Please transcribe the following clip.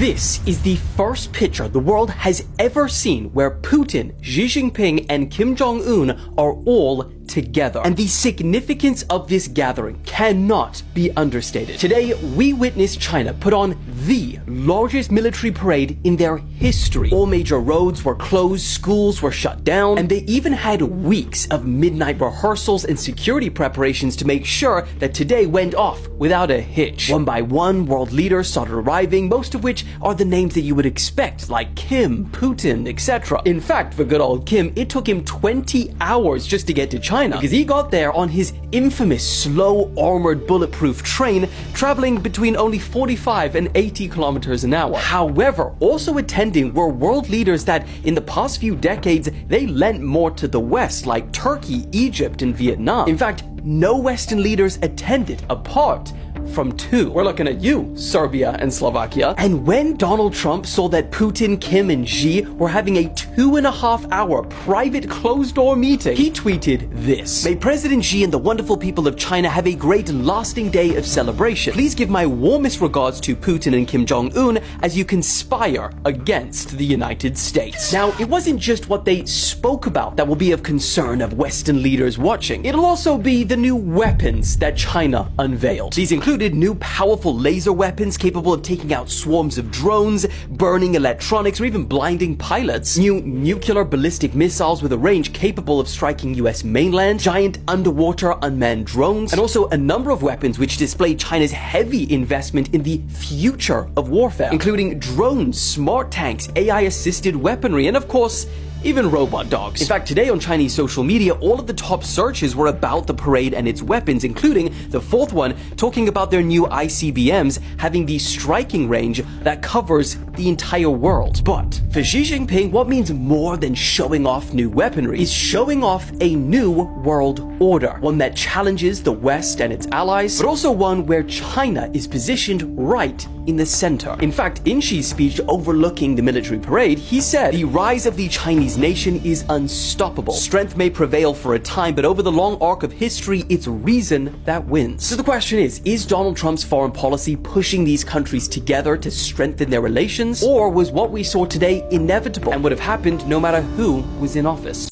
This is the first picture the world has ever seen where Putin, Xi Jinping, and Kim Jong-un are all together. And the significance of this gathering cannot be understated. Today, we witnessed China put on the largest military parade in their history. All major roads were closed, schools were shut down, and they even had weeks of midnight rehearsals and security preparations to make sure that today went off without a hitch. One by one, world leaders started arriving, most of which are the names that you would expect, like Kim, Putin, etc. In fact, for good old Kim, it took him 20 hours just to get to China, because he got there on his infamous slow armored bulletproof train, traveling between only 45 and 80 kilometers an hour. However, also attending were world leaders that in the past few decades, they lent more to the West, like Turkey, Egypt, and Vietnam. In fact, no Western leaders attended apart from two. We're looking at you, Serbia and Slovakia. And when Donald Trump saw that Putin, Kim, and Xi were having a 2.5-hour private closed-door meeting, he tweeted this: "May President Xi and the wonderful people of China have a great lasting day of celebration. Please give my warmest regards to Putin and Kim Jong-un as you conspire against the United States." Now, it wasn't just what they spoke about that will be of concern of Western leaders watching. It'll also be the new weapons that China unveiled. These included new powerful laser weapons capable of taking out swarms of drones, burning electronics, or even blinding pilots, new nuclear ballistic missiles with a range capable of striking US mainland, giant underwater unmanned drones, and also a number of weapons which display China's heavy investment in the future of warfare, including drones, smart tanks, AI-assisted weaponry, and of course, even robot dogs. In fact, today on Chinese social media, all of the top searches were about the parade and its weapons, including the fourth one talking about their new ICBMs having the striking range that covers the entire world. But for Xi Jinping, what means more than showing off new weaponry is showing off a new world order, one that challenges the West and its allies, but also one where China is positioned right in the center. In fact, in Xi's speech overlooking the military parade, he said, "The rise of the Chinese nation is unstoppable. Strength may prevail for a time, but over the long arc of history, it's reason that wins." So the question is Donald Trump's foreign policy pushing these countries together to strengthen their relations? Or was what we saw today inevitable and would have happened no matter who was in office?